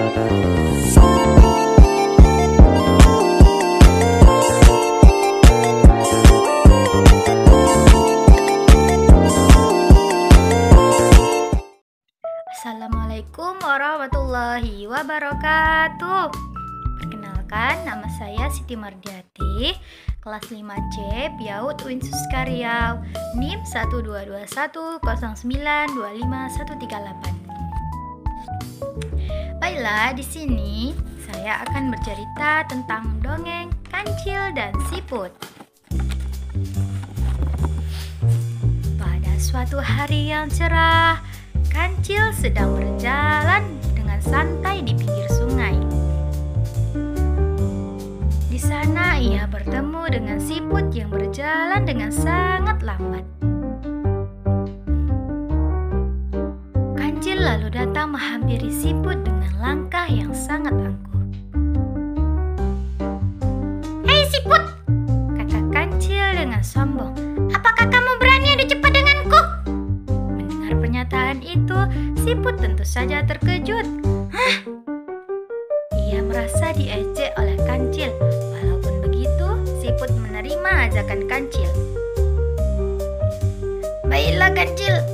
Assalamualaikum warahmatullahi wabarakatuh. Perkenalkan, nama saya Siti Mardiati, kelas 5C, PIAUD UIN Suska Riau, NIM 12109251138. Baiklah, di sini saya akan bercerita tentang dongeng Kancil dan Siput. Pada suatu hari yang cerah, Kancil sedang berjalan dengan santai di pinggir sungai. Di sana ia bertemu dengan Siput yang berjalan dengan sangat lambat. Kancil lalu datang menghampiri Siput dengan langkah yang sangat angkuh. "Hei Siput," kata Kancil dengan sombong, "apakah kamu berani adu cepat denganku?" Mendengar pernyataan itu, Siput tentu saja terkejut. Hah? Ia merasa diejek oleh Kancil. Walaupun begitu, Siput menerima ajakan Kancil. "Baiklah Kancil,"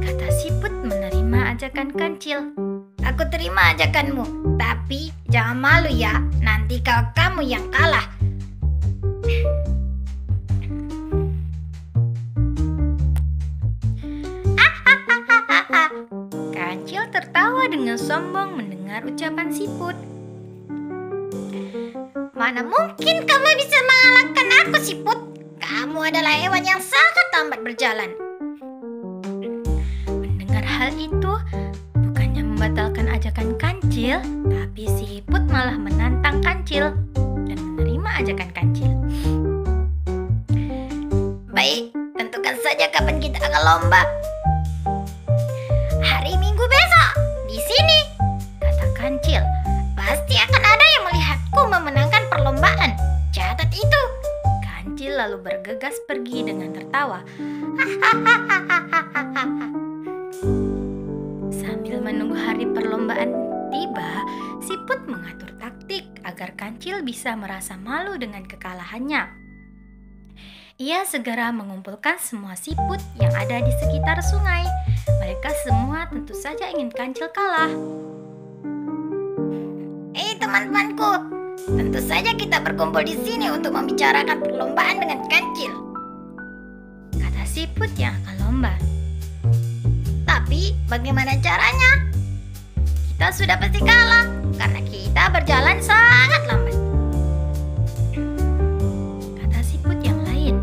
kata Siput menerima ajakan Kancil. "Aku terima ajakanmu, tapi jangan malu ya, nanti kamu yang kalah." Kancil tertawa dengan sombong mendengar ucapan Siput. "Mana mungkin kamu bisa mengalahkan aku, Siput? Kamu adalah hewan yang sangat lambat berjalan." Mendengar hal itu, bukannya membatalkan ajakan Kancil, tapi Siput malah menantang Kancil dan menerima ajakan Kancil. "Baik, tentukan saja kapan kita akan lomba." "Hari Minggu besok, di sini," kata Kancil. "Pasti akan ada yang melihatku memenangkan perlombaan. Catat itu." Kancil lalu bergegas pergi dengan tertawa. Sambil menunggu hari perlombaan tiba, Siput mengatur taktik agar Kancil bisa merasa malu dengan kekalahannya. Ia segera mengumpulkan semua siput yang ada di sekitar sungai. Mereka semua tentu saja ingin Kancil kalah. "Hei teman-temanku, tentu saja kita berkumpul di sini untuk membicarakan perlombaan dengan Kancil," kata siput yang akan lomba. "Tapi bagaimana caranya? Kita sudah pasti kalah karena kita berjalan sangat lambat," kata siput yang lain.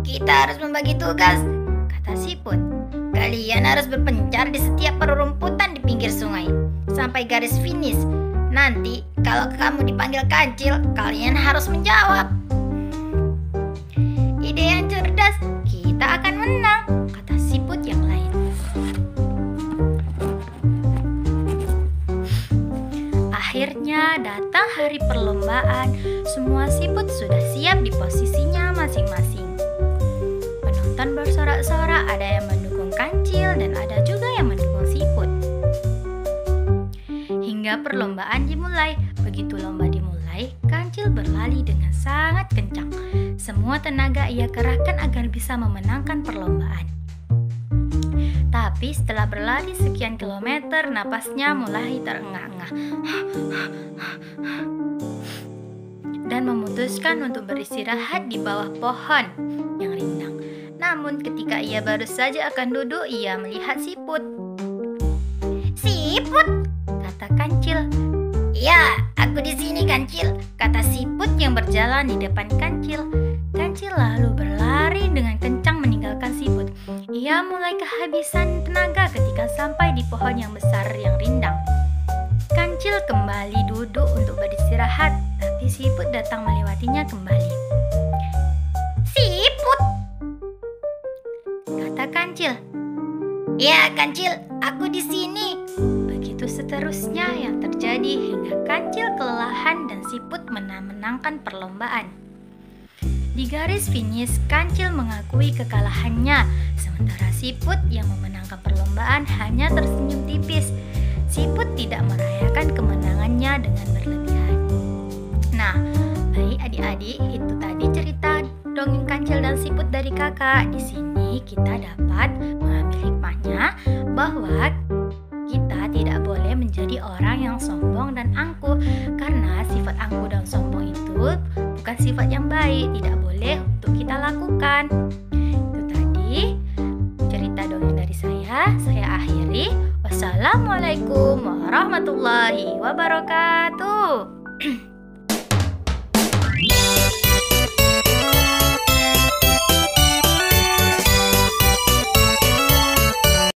"Kita harus membagi tugas," kata siput. "Kalian harus berpencar di setiap perumputan di pinggir sungai sampai garis finish. Nanti kalau kamu dipanggil Kancil, kalian harus menjawab." "Ide yang cerdas, kita akan menang," kata siput yang lain. Akhirnya datang hari perlombaan. Semua siput sudah siap di posisinya masing-masing. Penonton bersorak-sorak, ada yang mendukung Kancil dan ada juga yang mendukung Siput. Hingga perlombaan dimulai. Begitu lomba dimulai, Kancil berlari dengan sangat kencang. Semua tenaga ia kerahkan agar bisa memenangkan perlombaan. Tapi setelah berlari sekian kilometer, napasnya mulai terengah-engah dan memutuskan untuk beristirahat di bawah pohon yang rindang. Namun ketika ia baru saja akan duduk, ia melihat Siput. "Siput," kata Kancil. "Ya, aku di sini Kancil," kata Siput yang berjalan di depan Kancil. Kancil lalu berlari dengan kencang meninggalkan Siput. Ia mulai kehabisan tenaga ketika sampai di pohon yang besar yang rindang. Kancil kembali duduk untuk beristirahat, tapi Siput datang melewatinya kembali. "Siput," kata Kancil. "Ya, Kancil, aku di sini." Begitu seterusnya yang terjadi hingga Kancil kelelahan dan Siput menangkan perlombaan. Di garis finish, Kancil mengakui kekalahannya, sementara Siput yang memenangkan perlombaan hanya tersenyum tipis. Siput tidak merayakan kemenangannya dengan berlebihan. Nah, baik adik-adik, itu tadi cerita dongeng Kancil dan Siput dari kakak. Di sini kita dapat mengambil hikmahnya bahwa kita tidak boleh menjadi orang yang sombong dan angkuh, karena sifat angkuh dan sombong itu bukan sifat yang baik, tidak boleh untuk kita lakukan. Itu tadi cerita dongeng dari saya akhiri. Wassalamualaikum warahmatullahi wabarakatuh.